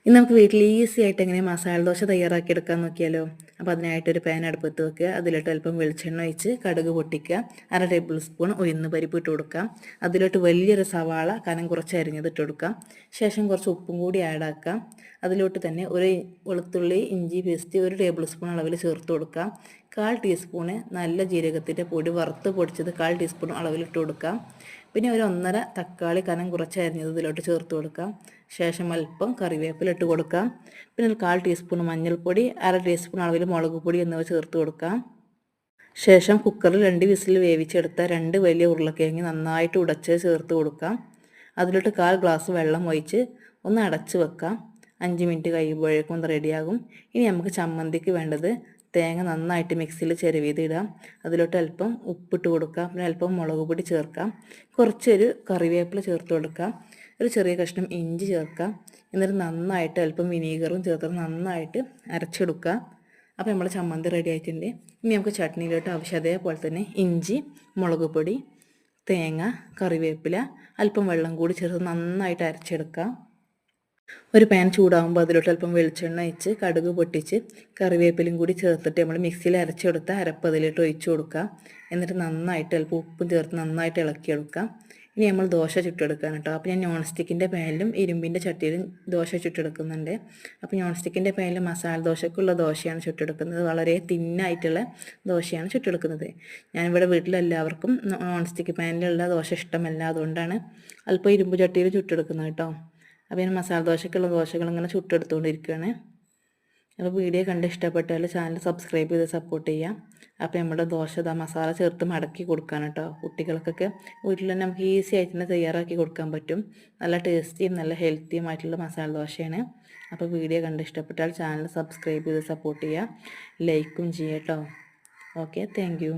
ഇന്ന് നമുക്ക് വീട്ടിൽ ഈസി ആയിട്ട് എങ്ങനെ മസാല ദോശ തയ്യാറാക്കിയെടുക്കാൻ നോക്കിയാലോ. അപ്പോൾ അതിനായിട്ടൊരു പാൻ അടുപ്പത്ത് വെക്കുക. അതിലോട്ട് അല്പം വെളിച്ചെണ്ണ ഒഴിച്ച് കടുക് പൊട്ടിക്കുക. 1/2 ടേബിൾ സ്പൂൺ ഉഴുന്ന് പരിപ്പ് ഇട്ട് കൊടുക്കാം. അതിലോട്ട് വലിയൊരു സവാള കനം കുറച്ച് അരിഞ്ഞത് ഇട്ട് കൊടുക്കാം. ശേഷം കുറച്ച് ഉപ്പും കൂടി ആഡ് ആക്കാം. അതിലോട്ട് തന്നെ ഒരു വെളുത്തുള്ളി ഇഞ്ചി പേസ്റ്റ് 1 ടേബിൾ സ്പൂൺ അളവിൽ ചേർത്ത് കൊടുക്കാം. 1/4 ടീസ്പൂണ് നല്ല ജീരകത്തിൻ്റെ പൊടി വറുത്ത് പൊടിച്ചത് 1/4 ടീസ്പൂൺ അളവിൽ ഇട്ട് കൊടുക്കാം. പിന്നെ ഒരു 1.5 തക്കാളി കനം കുറച്ച് അരിഞ്ഞത് ഇതിലോട്ട് ചേർത്ത് കൊടുക്കാം. ശേഷം അല്പം കറിവേപ്പില ഇട്ട് കൊടുക്കാം. പിന്നെ 1/4 ടീസ്പൂൺ മഞ്ഞൾപ്പൊടി, 1/2 ടീസ്പൂൺ അളവിൽ മുളക് പൊടി എന്നിവ ചേർത്ത് കൊടുക്കാം. ശേഷം കുക്കറിൽ 2 വിസിൽ വേവിച്ചെടുത്ത 2 വലിയ ഉരുളക്കിഴങ്ങ് നന്നായിട്ട് ഉടച്ച് ചേർത്ത് കൊടുക്കാം. അതിലോട്ട് 1/4 ഗ്ലാസ് വെള്ളം ഒഴിച്ച് ഒന്ന് അടച്ച് വെക്കാം. 5 മിനിറ്റ് കഴിയുമ്പോഴേക്കും ഒന്ന് റെഡിയാകും. ഇനി നമുക്ക് ചമ്മന്തിക്ക് വേണ്ടത് തേങ്ങ നന്നായിട്ട് മിക്സിയിൽ ചിരവിയത് ഇടാം. അതിലോട്ട് അല്പം ഉപ്പിട്ട് കൊടുക്കാം. പിന്നെ അല്പം മുളക് പൊടി ചേർക്കാം. കുറച്ചൊരു കറിവേപ്പില ചേർത്ത് കൊടുക്കാം. ഒരു ചെറിയ കഷ്ണം ഇഞ്ചി ചേർക്കാം. എന്നിട്ട് നന്നായിട്ട് അല്പം വിനീഗറും ചേർത്ത് നന്നായിട്ട് അരച്ചെടുക്കുക. അപ്പോൾ നമ്മൾ ചമ്മന്തി റെഡി ആയിട്ടുണ്ട്. ഇനി നമുക്ക് ചട്നിയിലോട്ട് ആവശ്യം അതേപോലെ തന്നെ ഇഞ്ചി, മുളക് പൊടി, തേങ്ങ, കറിവേപ്പില, അല്പം വെള്ളം കൂടി ചേർത്ത് നന്നായിട്ട് അരച്ചെടുക്കാം. ഒരു പാൻ ചൂടാകുമ്പോൾ അതിലോട്ട് അല്പം വെളിച്ചെണ്ണ ഒഴിച്ച് കടുക് പൊട്ടിച്ച് കറിവേപ്പിലും കൂടി ചേർത്തിട്ട് നമ്മൾ മിക്സിയിൽ അരച്ചെടുത്ത അരപ്പ് അതിലോട്ട് ഒഴിച്ച് കൊടുക്കുക. എന്നിട്ട് നന്നായിട്ട് അല്പം ഉപ്പും ചേർത്ത് നന്നായിട്ട് ഇളക്കിയെടുക്കാം. ഇനി നമ്മൾ ദോശ ചുട്ടെടുക്കാൻ കേട്ടോ. അപ്പോൾ ഞാൻ നോൺ സ്റ്റിക്കിൻ്റെ പാനിലും ഇരുമ്പിൻ്റെ ചട്ടിയിലും ദോശ ചുട്ടെടുക്കുന്നുണ്ട്. അപ്പോൾ നോൺ സ്റ്റിക്കിൻ്റെ പാനിൽ മസാല ദോശക്കുള്ള ദോശയാണ് ചുട്ടെടുക്കുന്നത്. വളരെ തിന്നായിട്ടുള്ള ദോശയാണ് ചുട്ടെടുക്കുന്നത്. ഞാനിവിടെ വീട്ടിലെല്ലാവർക്കും നോൺ സ്റ്റിക്ക് പാനിലുള്ള ദോശ ഇഷ്ടമല്ല. അതുകൊണ്ടാണ് അല്പം ഇരുമ്പ് ചട്ടിയിൽ ചുട്ടെടുക്കുന്നത് കേട്ടോ. അപ്പോൾ ഞാൻ മസാല ദോശക്കുള്ള ദോശകൾ ഇങ്ങനെ ചുട്ടെടുത്തുകൊണ്ടിരിക്കുകയാണ്. അപ്പോൾ വീഡിയോ കണ്ട് ഇഷ്ടപ്പെട്ടാൽ ചാനൽ സബ്സ്ക്രൈബ് ചെയ്ത് സപ്പോർട്ട് ചെയ്യാം. അപ്പോൾ നമ്മുടെ ദോശ മസാല ചേർത്ത് മടക്കി കൊടുക്കാൻ കേട്ടോ. കുട്ടികൾക്കൊക്കെ വീട്ടിൽ തന്നെ നമുക്ക് ഈസി ആയിട്ട് തന്നെ തയ്യാറാക്കി കൊടുക്കാൻ പറ്റും. നല്ല ടേസ്റ്റിയും നല്ല ഹെൽത്തിയുമായിട്ടുള്ള മസാല ദോശയാണ്. അപ്പോൾ വീഡിയോ കണ്ട് ഇഷ്ടപ്പെട്ടാൽ ചാനൽ സബ്സ്ക്രൈബ് ചെയ്ത് സപ്പോർട്ട് ചെയ്യുക. ലൈക്കും ചെയ്യാം കേട്ടോ. Okay, thank you.